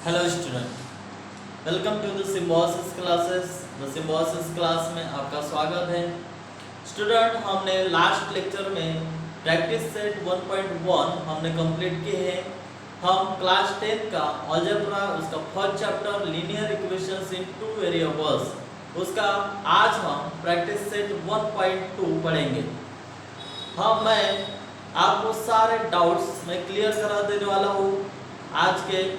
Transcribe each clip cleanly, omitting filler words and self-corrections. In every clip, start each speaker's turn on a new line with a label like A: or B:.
A: Hello student, welcome to the symbiosis classes. The symbiosis class में आपका स्वागत है। स्टूडेंट, हमने लास्ट लेक्चर में प्रैक्टिस सेट 1.1 हमने कंप्लीट किए हैं। हम क्लास 10 का अलजेब्रा उसका फर्स्ट चैप्टर लीनियर इक्वेशंस इन टू वेरिएबल्स उसका आज हम प्रैक्टिस सेट 1.2 पढ़ेंगे। मैं आपको सारे डाउट्स मैं क्लियर करा देने वाला हूँ आज के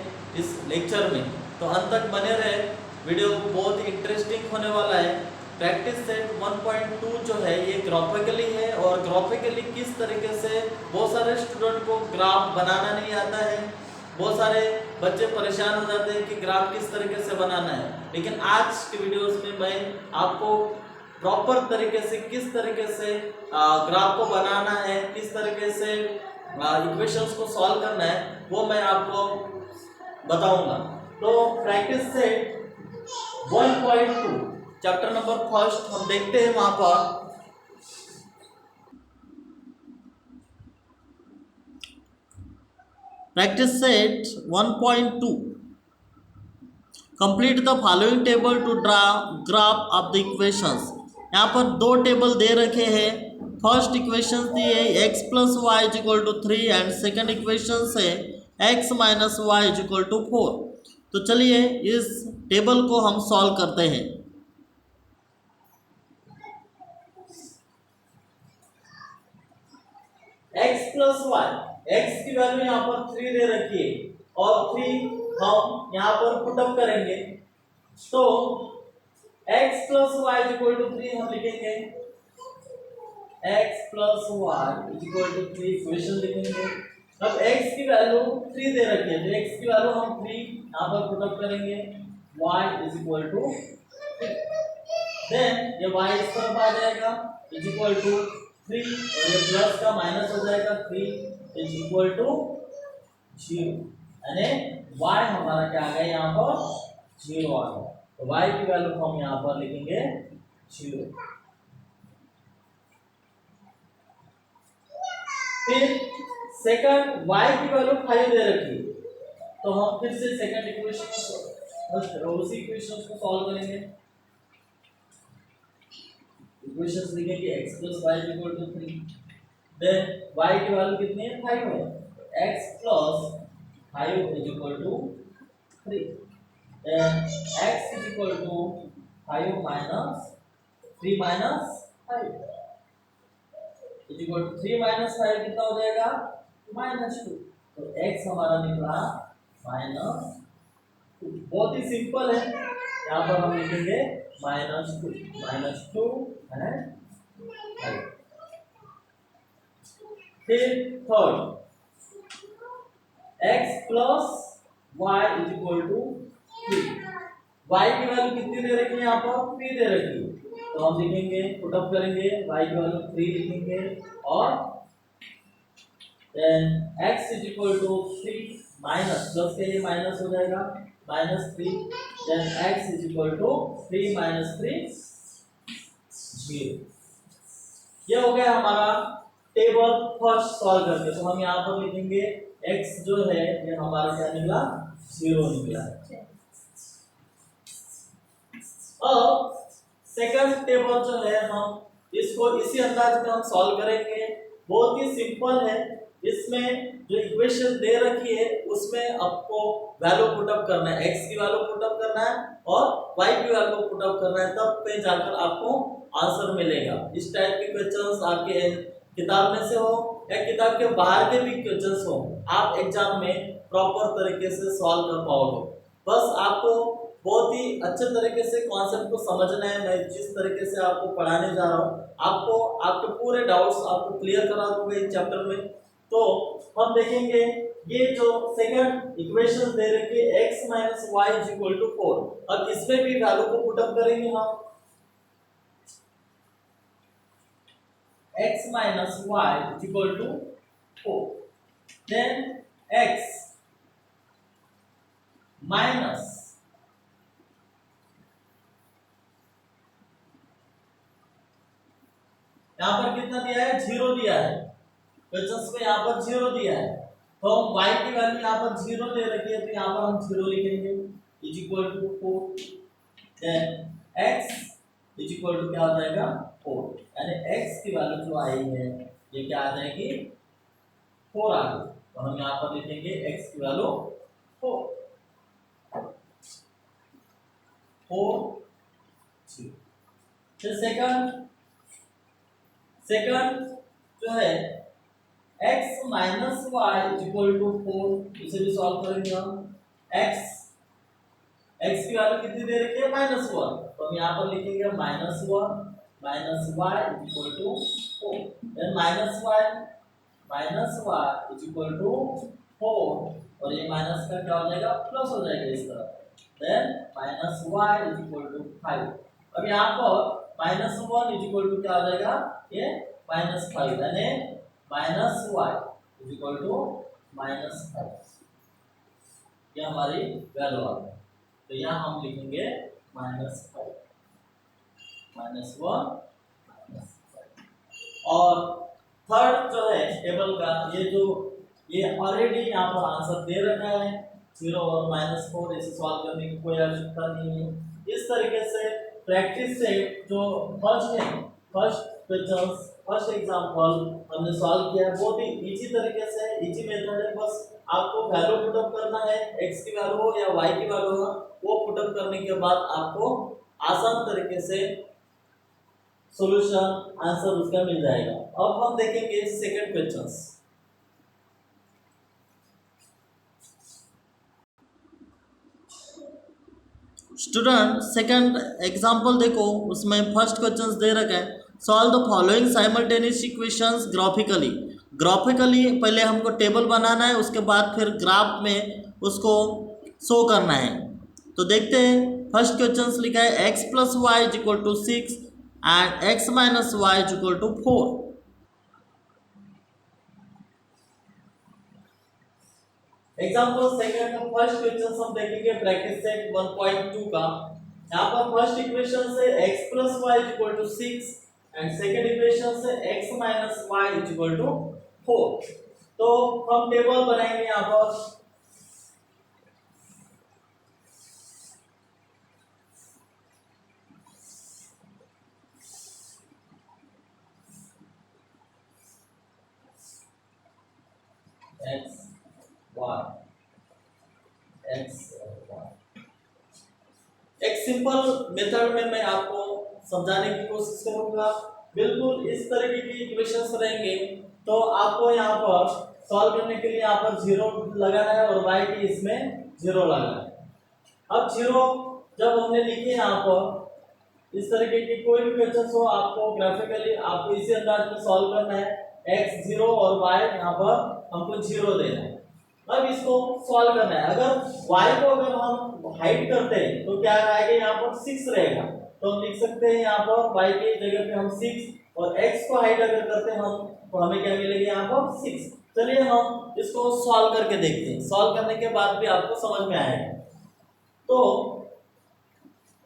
A: इस लेक्चर में, तो अंत तक बने रहे। वीडियो बहुत इंटरेस्टिंग होने वाला है। प्रैक्टिस सेट 1.2 जो है ये ग्राफिकली है, और ग्राफिकली किस तरीके से बहुत सारे स्टूडेंट को ग्राफ बनाना नहीं आता है, बहुत सारे बच्चे परेशान हो जाते हैं कि ग्राफ किस तरीके से बनाना है। लेकिन आज के वीडियोस में मैं आपको प्रॉपर तरीके से किस तरीके से ग्राफ को बनाना है, किस तरीके से इक्वेशंस को सॉल्व करना है, वो मैं आपको बताऊंगा। तो practice set 1.2 chapter number first हम देखते हैं। वहां पर practice set 1.2 complete the following table to draw graph of the equations. यहाँ पर दो टेबल दे रखे हैं। फर्स्ट इक्वेशन दिए x plus y is equal to 3 and second equation से x minus y is equal to 4। तो चलिए इस टेबल को हम सॉल्व करते हैं। x प्लस वाई, x की वैल्यू यहाँ पर 3 दे रखी है और 3 हम यहाँ पर पुटअप करेंगे। तो x plus y is equal to 3 हम लिखेंगे, x plus y is equal to 3 equation लिखेंगे। अब x की वैल्यू 3 दे रखी है, तो x की वैल्यू हम 3 यहाँ पर पुटअप करेंगे, y is equal to 3। Then ये y इस तरफ आ जाएगा इज इक्वल टू 3, और ये प्लस का माइनस हो जाएगा, 3 इज इक्वल टू 0, यानी y हमारा क्या आ गया यहाँ पर 0 आ गया। तो y की वैल्यू हम यहाँ पर लिखेंगे 0। फिर सेकंड y की वैल्यू 5 दे रखी है, तो हम फिर से सेकंड इक्वेशन उसी इक्वेशन को सॉल्व करेंगे। इक्वेशंस लिखेंगे x plus y equal to 3। Then y की वैल्यू कितनी है 5 है, x plus 5 is equal to 3। Then x is equal to 5 minus 3 minus 5 is equal to 3 minus 5 कितना हो जाएगा -2। तो x हमारा निकला -2। बहुत ही सिंपल है। यहाँ पर हम लिखेंगे -2 एंड 5। फिर third x plus y is equal to 3। y की वैल्यू कितनी दे रखी है यहाँ पर 3 दे रखी है, तो हम लिखेंगे पुटअप करेंगे, y की वैल्यू 3 लिखेंगे, और then x is equal to 3 minus plus के लिए माइनस हो जाएगा -3। Then x is equal to 3 minus 3 0। ये हो गया हमारा टेबल फर्स्ट सॉल्व करके। तो हम यहाँ पर लिखेंगे x जो है ये हमारा क्या निकला 0 निकला। अब सेकंड टेबल जो है हम इसको इसी अंदाज में हम सॉल्व करेंगे। बहुत ही सिंपल है। इसमें जो इक्वेशन दे रखी है उसमें आपको वैल्यू पुटअप करना है, x की वैल्यू पुटअप करना है और y की वैल्यू पुटअप करना है, तब पे जाकर आपको आंसर मिलेगा। इस टाइप के क्वेश्चंस आपके किताब में से हो या किताब के बाहर के भी क्वेश्चंस हो, आप एग्जाम में प्रॉपर तरीके से सॉल्व कर पाओगे। बस आपको बहुत ही अच्छे तरीके से कॉन्सेप्ट को समझना है। मैं जिस तरीके से आपको पढ़ाने जा रहा हूँ, आपको आपके पूरे डाउट्स आपको क्लियर करा दूंगा इस चैप्टर में। तो हम देखेंगे ये जो सेकंड इक्वेशन दे रखी है x minus y is equal to 4। अब इसमें भी वैल्यू को पुटअप करेंगे हम, x minus y is equal to 4। Then x minus यहाँ पर कितना दिया है 0 दिया है, क्वेश्चंस में यहाँ पर 0 दिया है। तो हम y की वैल्यू यहाँ पर 0 ले रखी है, तो यहाँ पर हम 0 लिखेंगे is equal to 4। Then x is equal to क्या हो जाएगा 4, यानी x की वैल्यू जो आई है ये क्या आ जाएगी 4 आ गई। तो हम यहाँ पर लिखेंगे x की वैल्यू 4 फिर सेकंड जो है x minus y equal to 4, इसे भी सॉल्व करेंगे हम। x की वैल्यू कितनी दे रखी है -1, तो हम यहाँ पर लिखेंगे -1 minus y equal to 4। Then minus y equal to 4, और ये माइनस का क्या हो जाएगा प्लस हो जाएगा इस तरफ। Then minus y equal to 5। अब यहाँ पर -1 इक्वल टू क्या हो जाएगा ये -5, यानी माइनस वाई इक्वल टू -5, ये हमारी वैल्यू आ गई। तो यहाँ हम लिखेंगे -5 -1 और थर्ड जो है टेबल का ये ऑलरेडी यहाँ पर आंसर दे रखा है 0 और -4, इसे सॉल्व करने की कोई आवश्यकता नहीं है। इस तरीके से प्रैक्टिस से जो फर्स्ट एग्जांपल हमने सॉल्व किया है, बहुत ही इजी तरीके से, इजी मेथड है। बस आपको वैल्यू पुटअप करना है, x की वैल्यू हो या y की वैल्यू हो, वो पुटअप करने के बाद आपको आसान तरीके से सॉल्यूशन आंसर उसका मिल जाएगा। अब हम देखेंगे second questions. Student second example देखो, उसमें फर्स्ट क्वेश्चंस दे रखा है solve the following simultaneous equations graphically. पहले हमको टेबल बनाना है, उसके बाद फिर ग्राफ में उसको शो करना है। तो देखते हैं, फर्स्ट क्वेश्चंस लिखा है x plus y is equal to 6 and x minus y is equal to 4। Example second का फर्स्ट क्वेश्चन हम देखेंगे प्रैक्टिस सेट 1.2 का। यहाँ पर फर्स्ट इक्वेशन से x plus y is equal to 6 and second equation से x minus y is equal to 4। तो हम टेबल बनाएंगे यहाँ पर। x y x y एक सिंपल मेथड में मैं आपको समझाने की कोशिश करूंगा। बिल्कुल इस तरीके की इक्वेशंस रहेंगे, तो आपको यहाँ पर सॉल्व करने के लिए यहाँ पर 0 लगाना है और y की इसमें 0 लगाना है। अब 0 जब हमने लिखे यहाँ पर, इस तरीके की कोई भी क्वेश्चन हो, आपको ग्राफिकली आपको इसी अंदाज में सॉल्व करना है। x 0 और y यहाँ पर हमको 0 देना है। अब इसको सॉल्व करना है। अगर y को अगर हम हाइड करते हैं तो क्या आएगा यहाँ पर 6 रहेगा, तो हम लिख सकते हैं यहाँ पर y की जगह पे हम 6, और x को हाइड अगर करते हैं हम, तो हमें क्या मिलेगा यहाँ पर 6। चलिए हम इसको सॉल्व करके देखते हैं, सॉल्व करने के बाद भी आपको समझ में आएगा। तो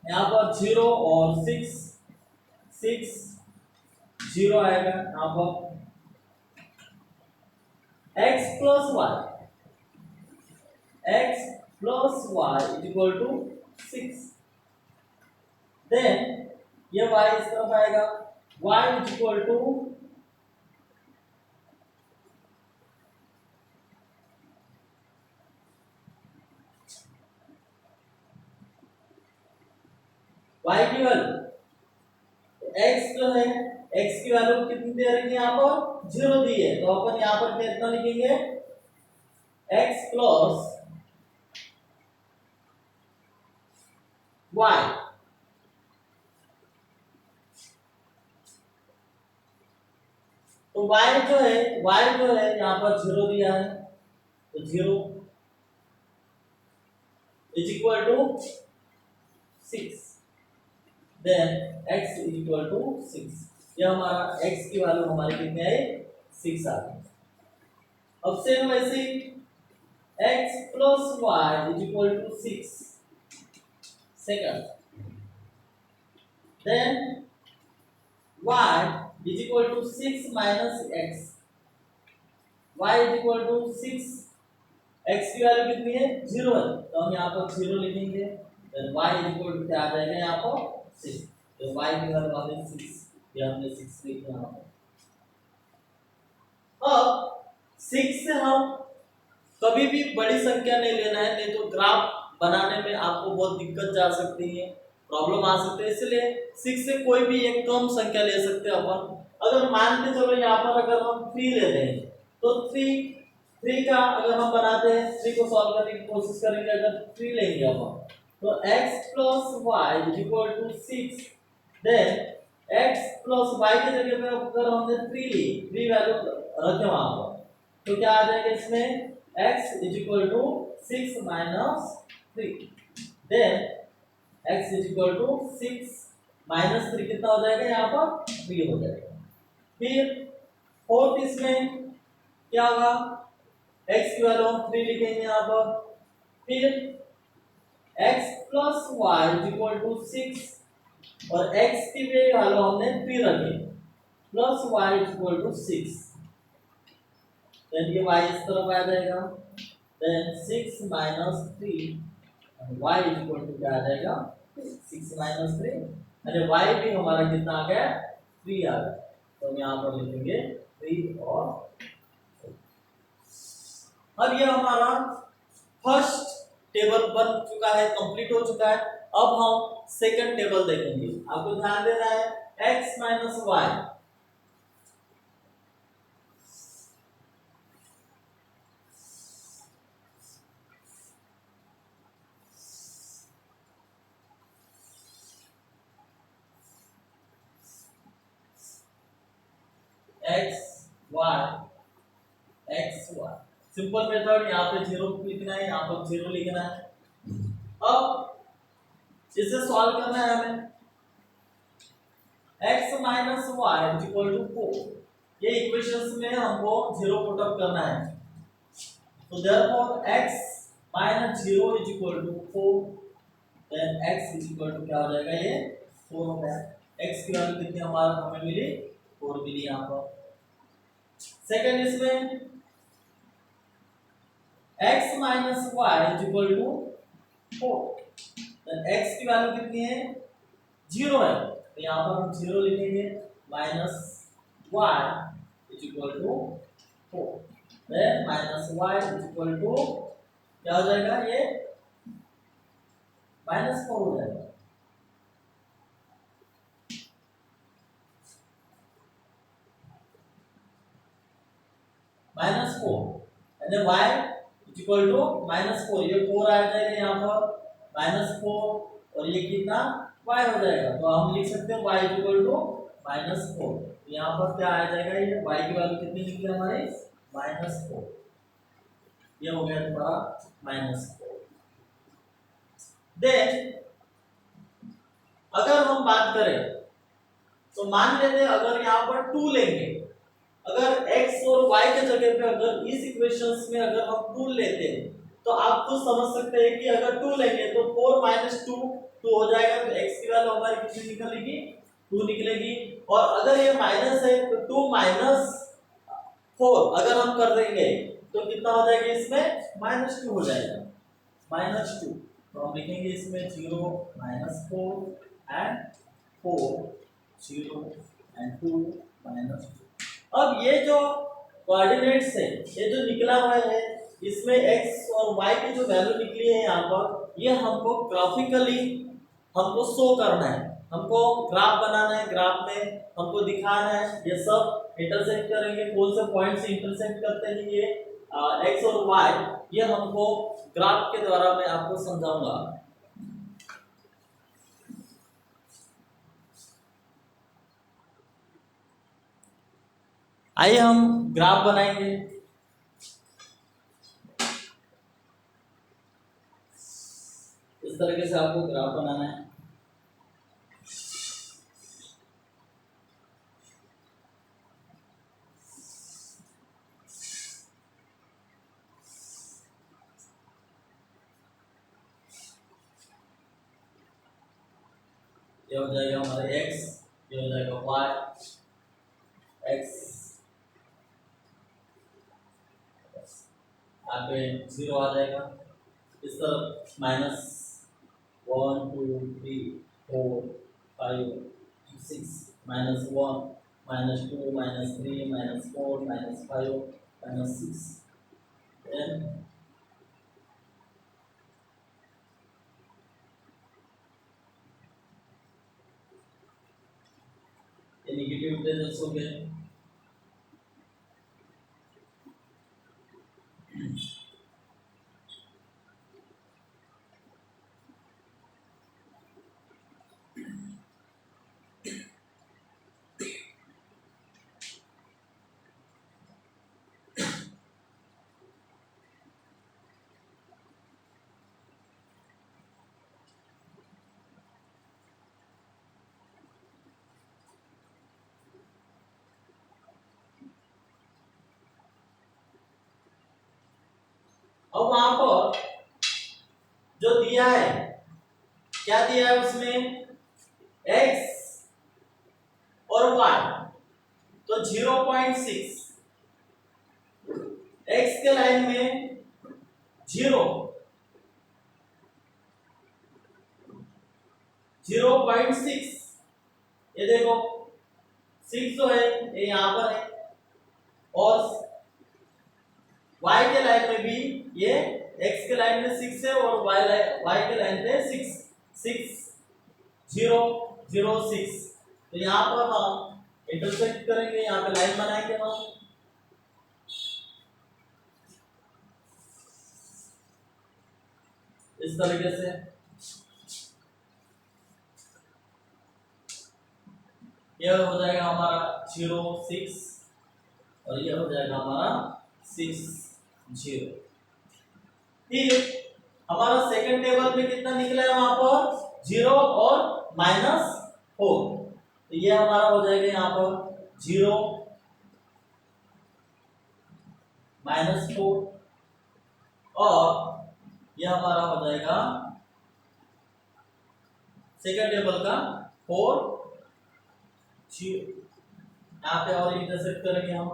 A: यहाँ पर 0 और 6 0 आएगा यहाँ पर। x plus y is equal to 6। Then ये y इस तरफ आएगा, y is equal to y की वैल्यू, x जो है x की वैल्यू कितनी दे रखी है यहाँ पर 0 दी है, तो अपन यहाँ पर कितना लिखेंगे x प्लस y। तो y जो है यहाँ पर 0 दिया है, तो 0 is equal to 6। Then x is equal to 6। ये हमारा x की वैल्यू हमारी कितनी है 6 आ गई। अब सेम वैसे x plus y is equal to 6 second. Then y is equal to 6 minus x, y is equal to 6 x की वैल्यू कितनी है 0 है, तो हम यहाँ पर 0 लिखेंगे। देन y इक्वल टू क्या आ जाएगा यहाँ पर 6, तो y की वैल्यू आ गई 6, ये हमने 6 लिखा यहाँ पर। अब 6 से हम कभी भी बड़ी संख्या नहीं लेना है, नहीं तो ग्राफ बनाने में आपको बहुत दिक्कत जा सकती है, प्रॉब्लम आ सकते हैं, इसलिए 6 से कोई भी एक कम संख्या ले सकते हैं अपन। अगर मान के चलो यहाँ पर अगर हम 3 लेते हैं तो 3 का अगर हम बनाते हैं, 3 को सॉल्व करने की कोशिश करेंगे, अगर 3 लेंगे अपन तो x plus y is equal to 6, then x plus y की जगह पे अगर हमने 3 ली, 3 वैल्यू रखे वहां पर, तो क्या आ जाएगा इसमें x is equal to 6 minus 3, then x is equal to 6 minus 3 कितना हो जाएगा यहाँ पर 3 हो जाएगा। फिर फोर्थ इसमें क्या होगा, x की वैल्यू हम 3 लिखेंगे यहाँ पर, फिर x plus y is equal to 6 और x की वैल्यू हमने 3 रखी plus y is equal to 6, then ये y इस तरफ आ जाएगा, देन 6 minus 3 और y is equal to क्या आ जाएगा 6 minus 3, अरे y भी हमारा कितना आ गया 3 आ गया, तो हम यहाँ पर लिखेंगे 3 और 4। अब ये हमारा फर्स्ट टेबल बन चुका है, कंप्लीट हो चुका है। अब हम सेकंड टेबल देखेंगे, आपको ध्यान देना है x minus y, x y simple method, यहाँ पे 0 लिखना है, यहाँ पर 0 लिखना है। अब इसे सॉल्व करना है हमें, x minus y is equal to 4, ये इक्वेशंस में हमको 0 पुट अप करना है, तो therefore x minus 0 is equal to 4, then x is equal to क्या हो जाएगा ये 4 हो गया। x की वैल्यू कितनी हमें मिली 4 मिली यहाँ पर। सेकंड इसमें x minus y is equal to 4, then x की वैल्यू कितनी है 0 है, तो यहाँ पर हम 0 लिखेंगे, minus y is equal to 4, then minus y is equal to क्या हो जाएगा ये -4 हो जाएगा। -4 यानी y is equal to -4, ये 4 आ जाएगा यहाँ पर, -4 और ये कितना y हो जाएगा, तो हम लिख सकते हैं y is equal to -4, यहाँ पर क्या आ जाएगा ये y की वैल्यू कितनी निकली हमारी -4, ये हो गया तुम्हारा -4। देन अगर हम बात करें तो मान लेते हैं अगर यहाँ पर 2 लेंगे, अगर x और y के जगह पे अगर इस इक्वेशंस में अगर हम 2 लेते हैं तो आप तो समझ सकते हैं कि अगर 2 लेंगे तो 4 minus 2 2 हो जाएगा, तो x की वैल्यू हमारी कितनी निकलेगी 2 निकलेगी, और अगर ये माइनस है तो 2 minus 4 अगर हम कर देंगे तो कितना हो जाएगा इसमें -2 हो जाएगा, -2, तो हम लिखेंगे इसमें 0 -4 एंड 4 0 एंड 2 -2। अब ये जो कोऑर्डिनेट्स है, ये जो निकला हुआ है, इसमें x और y की जो वैल्यू निकली है यहाँ पर, ये हमको ग्राफिकली हमको शो करना है, हमको ग्राफ बनाना है, ग्राफ में हमको दिखाना है, ये सब इंटरसेक्ट करेंगे, कौन से पॉइंट से इंटरसेक्ट करते हैं ये x और y, ये हमको ग्राफ के द्वारा मैं आपको समझाऊंगा। आइए हम ग्राफ बनाएंगे। इस तरीके से आपको ग्राफ बनाना है। ये हो जाएगा हमारे x, ये हो जाएगा y, x यहाँ पे 0 आ जाएगा। इस तरफ -1 2 3 4 5 6 -1 -2 -3 -4 -5 -6 then ये नेगेटिव इंटीजर्स हो गए। अब वहां पर जो दिया है, क्या दिया है उसमें, x और y, तो 0.6 x के लाइन में 0.6, ये देखो 6 जो है ये यहां पर है, और y के लाइन में भी ये x के लाइन में 6 है और y के लाइन पे 6 0 0 6। तो यहाँ पर हम इंटरसेक्ट करेंगे, यहाँ पे लाइन बनाएंगे हम, इस तरीके से। यह हो जाएगा हमारा 0 6 और यह हो जाएगा हमारा 6 0। फिर हमारा सेकंड टेबल में कितना निकला है, वहां पर 0 और -4, तो ये हमारा हो जाएगा यहाँ पर 0 -4 और यह हमारा हो जाएगा सेकंड टेबल का 4 0। यहाँ पे और इंटरसेक्ट करेंगे हम,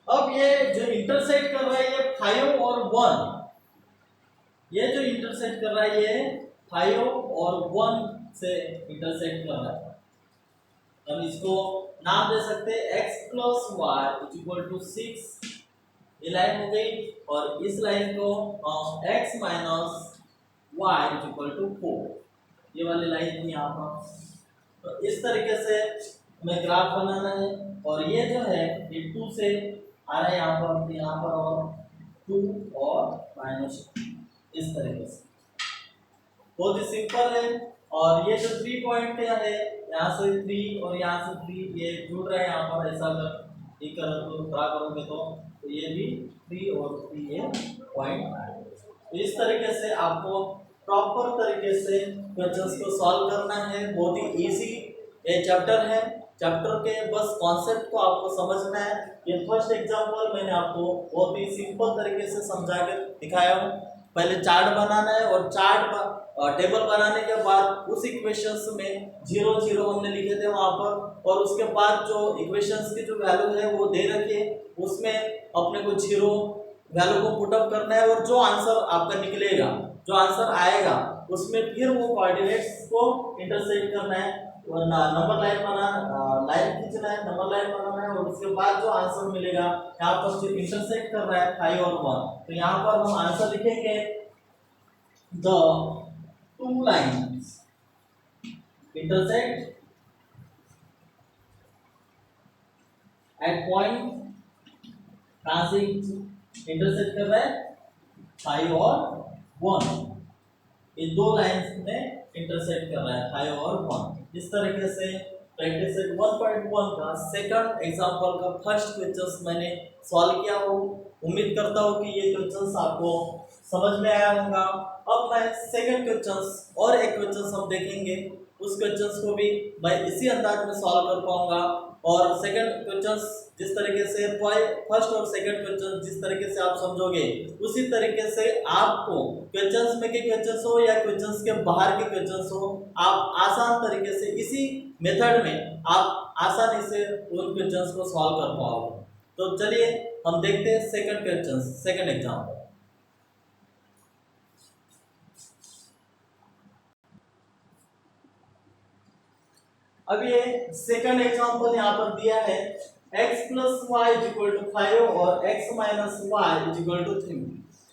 A: अब ये जो इंटरसेक्ट कर रहा है ये 5 और 1, ये जो इंटरसेक्ट कर रहा है ये 5 और 1 से इंटरसेक्ट कर रहा है। हम इसको नाम दे सकते हैं x + y = 6, ये लाइन हो गई, और इस लाइन को x - y = 4, ये वाली लाइन थी यहाँ पर। तो इस तरीके से हमें ग्राफ बनाना है, और ये जो है ये 2 से आ रहा है यहाँ पर और 2 और -2, इस तरीके से बहुत ही सिंपल है। और ये जो 3 पॉइंट है, यहाँ से 3 और यहाँ से 3 ये जुड़ रहे हैं यहाँ पर, ऐसा अगर एक ड्रा करोगे तो ये भी 3 और 3 ये पॉइंट आएगा। तो इस तरीके से आपको प्रॉपर तरीके से क्वेश्चंस को सॉल्व करना है, बहुत ही इजी ये चैप्टर है। चैप्टर के बस कॉन्सेप्ट को आपको समझना है। ये फर्स्ट एग्जांपल मैंने आपको बहुत ही सिंपल तरीके से समझा के दिखाया हूँ। पहले चार्ट बनाना है, और चार्ट टेबल बनाने के बाद उस इक्वेशंस में 0 0 हमने लिखे थे वहां पर, और उसके बाद जो इक्वेशंस की जो वैल्यू है वो दे रखी है, उसमें अपने को 0 वैल्यू को पुट अप करना है, और जो आंसर आपका निकलेगा, जो आंसर आएगा, उसमें फिर वो कोऑर्डिनेट्स को इंटरसेक्ट करना है, नंबर लाइन लाइन खींचना है, नंबर लाइन बनाना है, और उसके बाद जो आंसर मिलेगा यहाँ पर इंटरसेक्ट कर रहा है 5 और 1, तो यहाँ पर हम आंसर लिखेंगे the 2 lines intersect at point, कहां से इंटरसेक्ट कर रहा है 5 और 1, ये 2 लाइन्स में इंटरसेक्ट कर रहा है 5 और 1। इस तरीके से प्रैक्टिस सेट 1.1 का सेकंड एग्जांपल का फर्स्ट क्वेश्चंस मैंने सॉल्व किया हो। उम्मीद करता हूँ कि ये क्वेश्चंस आपको समझ में आया होगा। अब मैं सेकंड क्वेश्चंस और एक क्वेश्चंस हम देखेंगे। उस क्वेश्चंस को भी मैं इसी अंदाज में सॉल्व कर पाऊंगा। और सेकंड क्वेश्चंस जिस तरीके से फर्स्ट और सेकंड क्वेश्चन जिस तरीके से आप समझोगे उसी तरीके से आपको क्वेश्चंस में के क्वेश्चंस हो या क्वेश्चंस के बाहर के क्वेश्चंस हो, आप आसान तरीके से इसी मेथड में आप आसानी से उन क्वेश्चंस को सॉल्व कर पाओगे। तो चलिए हम देखते हैं सेकंड क्वेश्चन, सेकंड एग्जाम्पल। अब ये सेकंड एग्जांपल यहाँ पर दिया है x plus y is equal to 5 और x minus y is equal to 3।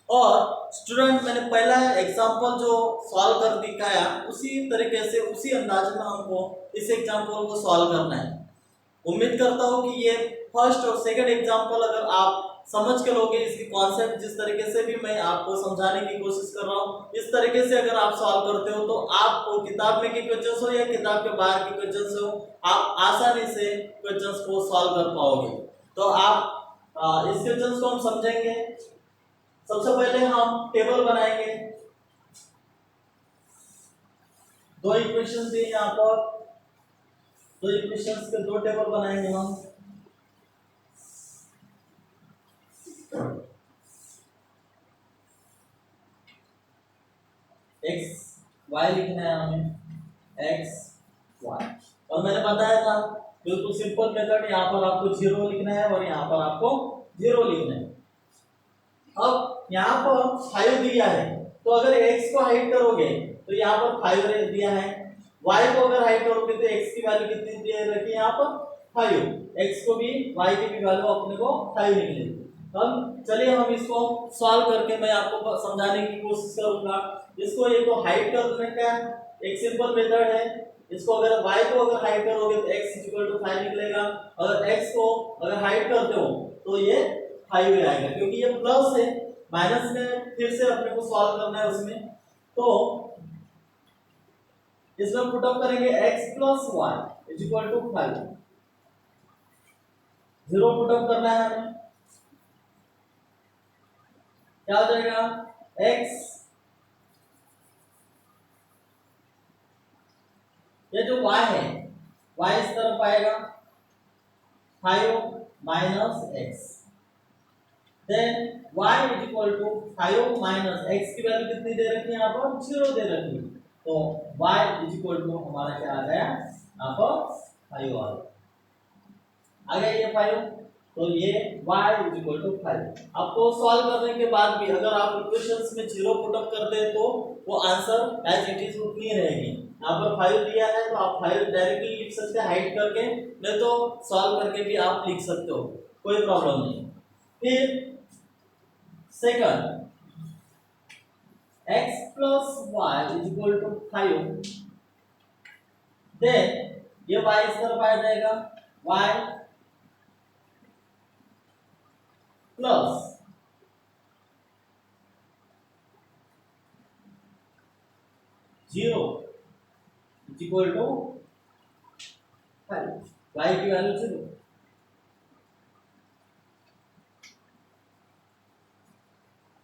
A: और स्टूडेंट मैंने पहला एग्जांपल जो सॉल्व कर दिखाया उसी तरीके से उसी अंदाज में हमको इस एग्जांपल को सॉल्व करना है। उम्मीद करता हूँ कि ये फर्स्ट और सेकंड एग्जांपल अगर आप समझ के लोगे, इसकी कॉन्सेप्ट जिस तरीके से भी मैं आपको समझाने की कोशिश कर रहा हूँ इस तरीके से अगर आप सॉल्व करते हो तो आपको किताब में के क्वेश्चंस हो या किताब के बाहर के क्वेश्चंस हो आप आसानी से क्वेश्चंस को सॉल्व कर पाओगे। तो आप इस क्वेश्चंस को हम समझेंगे। सबसे पहले हम टेबल बनाएंगे। दो इक्वेशंस दिए यहाँ पर, दो इक्वेशंस के दो टेबल बनाएंगे हम। एक्स वाई लिखना है हमें, एक्स वाई। और मैंने बताया था बिल्कुल सिंपल मेथड, यहाँ पर आपको 0 लिखना है और यहाँ पर आपको 0 लिखना है। अब यहाँ पर 5 दिया है तो अगर x को हाइड करोगे तो यहाँ पर 5 दिया है, y को अगर हाइड करोगे तो x की वैल्यू कितनी दे रखी है यहाँ पर 5, x को भी y की भी वैल्यू अपने को 5 निकलेगी। अब चलिए हम इसको सॉल्व करके मैं आपको समझाने की कोशिश करूंगा। इसको ये तो हाइड करने का एक सिंपल मेथड है। इसको अगर y को अगर हाइड करोगे तो x 5 निकलेगा, अगर x को अगर हाइड करते हो तो ये 5 आएगा, क्योंकि ये प्लस है माइनस में फिर से अपने को सॉल्व करना है उसमें। तो इसमें पुट अप करेंगे x plus y is equal to 5, 0 put up करना है हमें, क्या हो जाएगा x, ये जो y है y इस तरफ आएगा 5 minus x, then y is equal to 5 minus x की वैल्यू कितनी दे रखी है यहाँ पर 0 दे रखी है, तो y इज इक्वल टू हमारा क्या आ गया यहाँ पर 5 आ गया ये 5, तो ये y इज इक्वल टू 5। आपको सॉल्व करने के बाद भी अगर आप इक्वेशंस में 0 पुट अप करते हैं तो वो आंसर एज इट इज उतनी रहेगी। यहाँ पर 5 दिया है तो आप 5 डायरेक्टली लिख सकते हैं हाइड करके, नहीं तो सॉल्व करके भी आप लिख सकते हो, कोई प्रॉब्लम नहीं। फिर second x plus y is equal to 5, then ये y इस तरफ आ जाएगा y plus zero is equal to 5, y की value 0,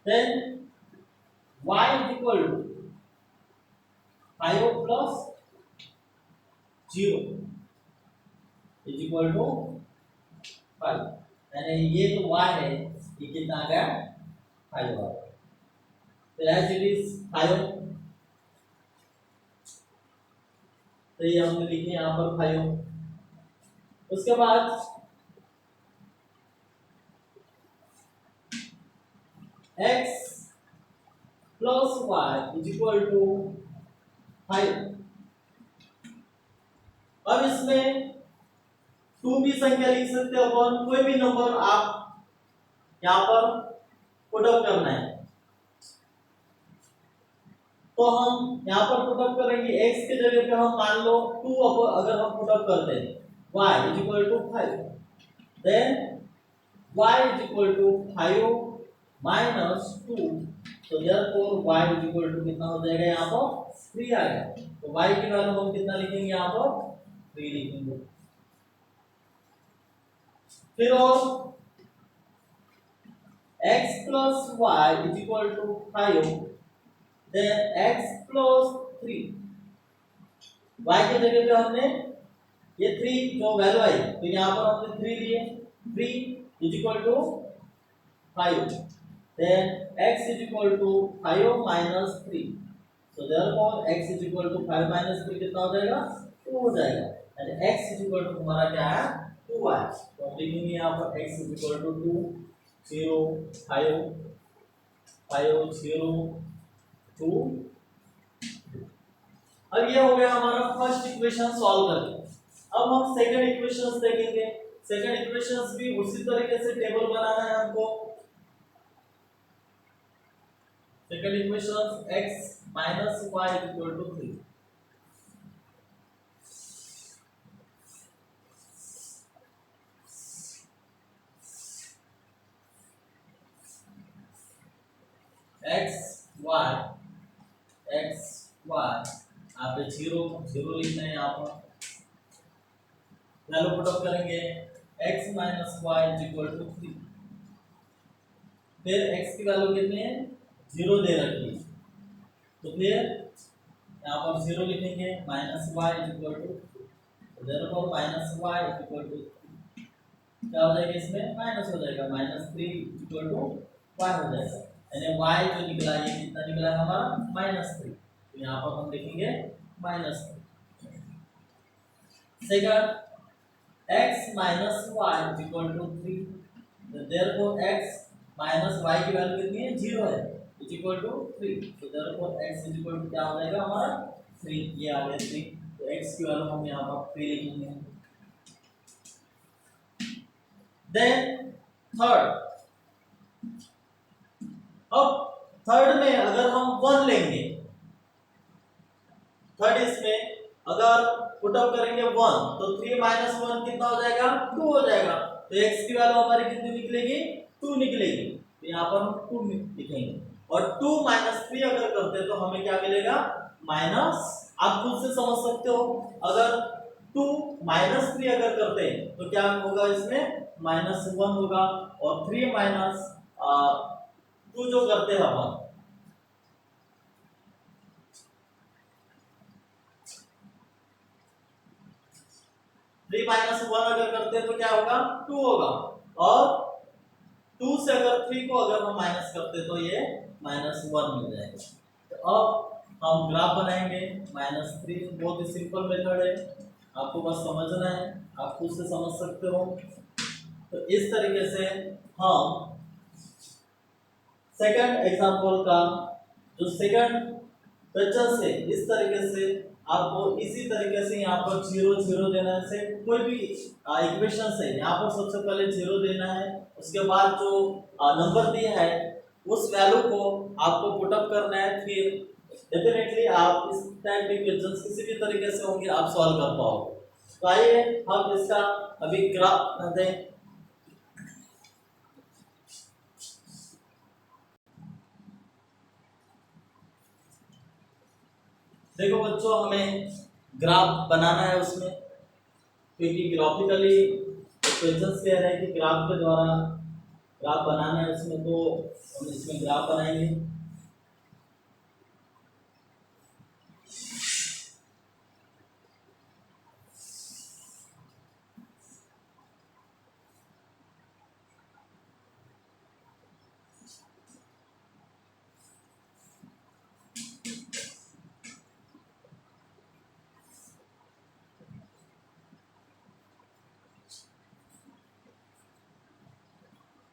A: then y is equal to 5 plus 0 is equal to 5, यानी ये जो y है ये कितना आ गया 5 आ गया। तो एज इट इज 5, तो ये हमने लिखे यहाँ पर 5। उसके बाद x plus y is equal to 5। अब इसमें 2 भी संख्या लिख सकते हो और कोई भी नंबर आप यहाँ पर पुट अप करना है, तो हम यहाँ पर पुट अप करेंगे x के जगह पे हम मान लो 2 अगर हम पुट अप करते हैं y is equal to 5, then y is equal to 5 minus 2, तो therefore y is equal to कितना हो जाएगा यहाँ पर 3 आ गया। तो y की वैल्यू हम कितना लिखेंगे यहाँ पर 3 लिखेंगे। फिर और x plus y is equal to 5, then x plus 3, y की जगह पे हमने ये 3 जो वैल्यू आई तो यहाँ पर हमने 3 लिए 3 is equal to 5 then x is equal to 5 minus 3 so therefore x is equal to 5 minus 3 कितना हो जाएगा 2 हो जाएगा and x is equal to हमारा क्या है 2y तो हम लिखेंगे यहाँ पर x is equal to 2 0 5 5 0 2 अब ये हो गया हमारा फर्स्ट इक्वेशन सॉल्व करके अब हम सेकंड इक्वेशंस देखेंगे सेकंड इक्वेशंस भी उसी तरीके से टेबल बनाना है हमको second equation x minus y is equal to 3 x y यहाँ पे 0 लिखना है यहाँ पर वैल्यू पुट अप करेंगे x minus y is equal to 3 फिर x की वैल्यू कितनी है 0 दे रखी है तो फिर यहाँ पर 0 लिखेंगे minus y is equal to therefore minus y is equal to क्या हो जाएगा इसमें माइनस हो जाएगा minus 3 is equal to y हो जाएगा यानी y जो निकला ये कितना निकला हमारा माइनस 3 तो यहाँ पर हम लिखेंगे minus 3 second x minus y is equal to 3 therefore x minus y की वैल्यू कितनी है 0 है is equal to 3 so therefore x is equal to क्या हो जाएगा हमारा 3 ये आ गया 3 तो x की वैल्यू हम यहाँ पर 3 लिखेंगे देन थर्ड अब थर्ड में अगर हम 1 लेंगे थर्ड इसमें अगर पुट अप करेंगे 1 तो 3 माइनस 1 कितना हो जाएगा 2 हो जाएगा तो x की वैल्यू हमारी कितनी निकलेगी 2 निकलेगी तो यहाँ पर हम 2 लिखेंगे और 2 माइनस 3 अगर करते हैं तो हमें क्या मिलेगा माइनस आप खुद से समझ सकते हो अगर 2 माइनस 3 अगर करते हैं तो क्या होगा इसमें माइनस 1 होगा और 3 माइनस 2 जो करते हैं अपन 3 माइनस 1 अगर करते हैं तो क्या होगा 2 होगा और 2 से अगर 3 को अगर हम माइनस करते हैं तो ये माइनस 1 मिल जाएगा तो अब हम ग्राफ बनाएंगे माइनस 3 बहुत ही सिंपल मेथड है आपको बस समझना है आप खुद से समझ सकते हो तो इस तरीके से हम सेकंड एग्जांपल का जो सेकंड क्वेश्चन से इस तरीके से आपको इसी तरीके से यहाँ पर 0 0 देना से कोई भी इक्वेशन है यहाँ पर सबसे पहले 0 देना है उसके बाद जो नंबर दिया है उस वैल्यू को आपको पुट अप करना है फिर डेफिनेटली आप इस टाइप के क्वेश्चंस किसी भी तरीके से होंगे आप सॉल्व कर पाओगे तो आइए हम इसका अभी ग्राफ बनाते हैं देखो बच्चों हमें ग्राफ बनाना है उसमें क्योंकि ग्राफिकली क्वेश्चंस कह रहे हैं कि ग्राफ के द्वारा ग्राफ बनाना है उसमें तो हम इसमें ग्राफ बनाएंगे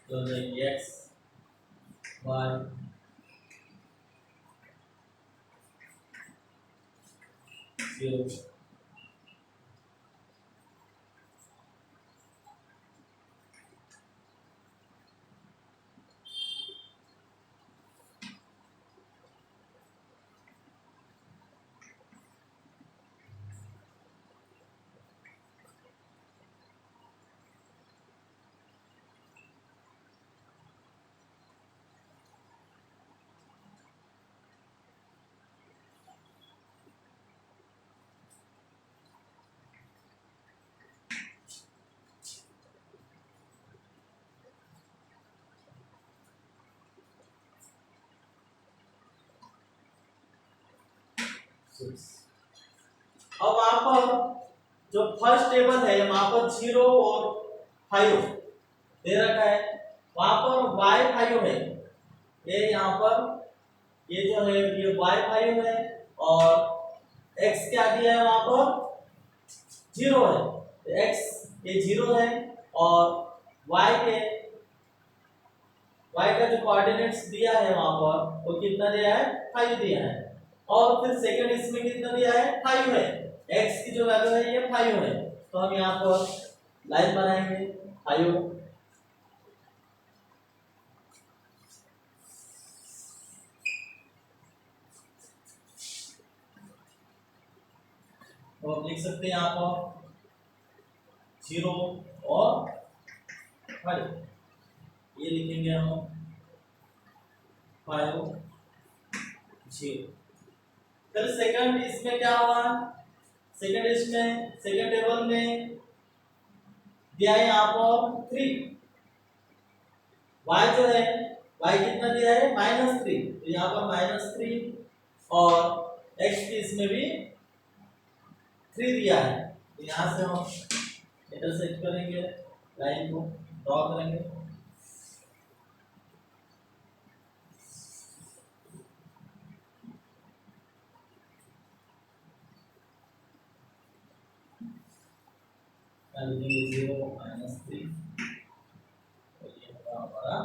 A: तो x y zero six अब वहां पर जो फर्स्ट टेबल है वहां पर 0 और 5 दे रखा है, वहां पर y5 है, ये यहाँ पर ये जो है ये y5 है और x क्या दिया है वहां पर 0 है, तो x ये 0 है और y का जो कोऑर्डिनेट्स दिया है वहां पर वो कितना दिया है 5 दिया है और फिर सेकंड इसमें कितना दिया है 5 है, x की जो वैल्यू है ये 5 है, तो हम यहाँ पर लाइन बनाएंगे 5 तो हम लिख सकते हैं यहाँ पर 0 और 5 ये लिखेंगे हम 5 0। फिर सेकंड इसमें क्या हुआ, सेकंड इसमें सेकंड टेबल में दिया है यहाँ पर 3, y जो है y कितना दिया है -3, तो यहाँ पर -3 और x भी इसमें भी 3 दिया है, तो यहाँ से हम इंटरसेक्ट करेंगे, लाइन को ड्रॉ करेंगे। लिखेंगे 0 -3 और ये होगा हमारा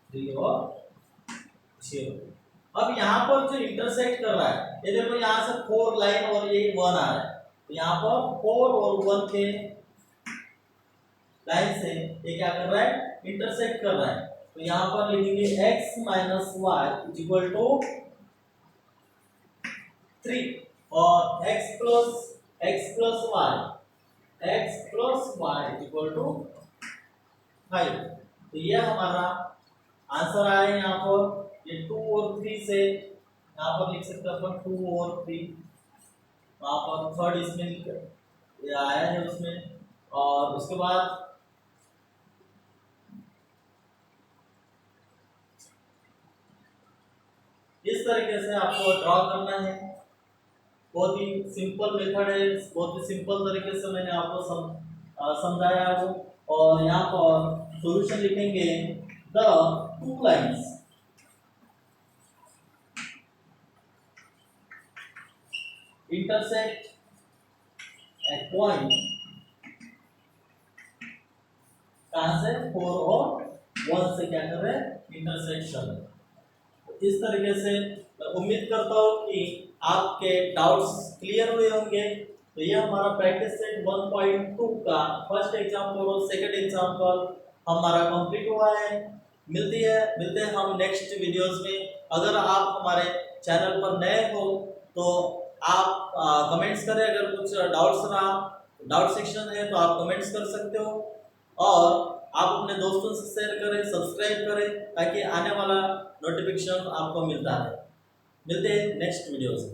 A: 3 और 0। अब यहाँ पर जो इंटरसेक्ट कर रहा है ये देखो, यहाँ से 4 लाइन और ये 1 आ रहा है, तो यहाँ पर 4 और 1 के लाइन से ये क्या कर रहा है इंटरसेक्ट कर रहा है, तो यहाँ पर लिखेंगे x - y = 3 और x plus y = 5, तो ये हमारा आंसर आया है। यहाँ पर ये 2 और 3 से यहाँ पर लिख सकते हैं अपन 2 और 3, वहां पर थर्ड इसमें ये आया है उसमें, और उसके बाद इस तरीके से आपको ड्रॉ करना है। बहुत ही सिंपल मेथड है, बहुत ही सिंपल तरीके से मैंने आपको समझाया है वो, और यहाँ पर सॉल्यूशन लिखेंगे the 2 lines intersect at point, कहां से 4 और 1 से क्या कर रहे हैं इंटरसेक्शन। इस तरीके से मैं उम्मीद करता हूं कि आपके डाउट्स क्लियर हुए होंगे। तो ये हमारा प्रैक्टिस सेट 1.2 का फर्स्ट एग्जाम्पल और सेकंड एग्जाम्पल हमारा कंप्लीट हुआ है। मिलते हैं हम नेक्स्ट वीडियोस में। अगर आप हमारे चैनल पर नए हो तो आप कमेंट्स करें, अगर कुछ डाउट्स रहा, डाउट सेक्शन है तो आप कमेंट्स कर सकते हो, और आप अपने दोस्तों से शेयर करें, सब्सक्राइब करें, ताकि आने वाला नोटिफिकेशन आपको मिलता है। मिलते हैं नेक्स्ट वीडियो से।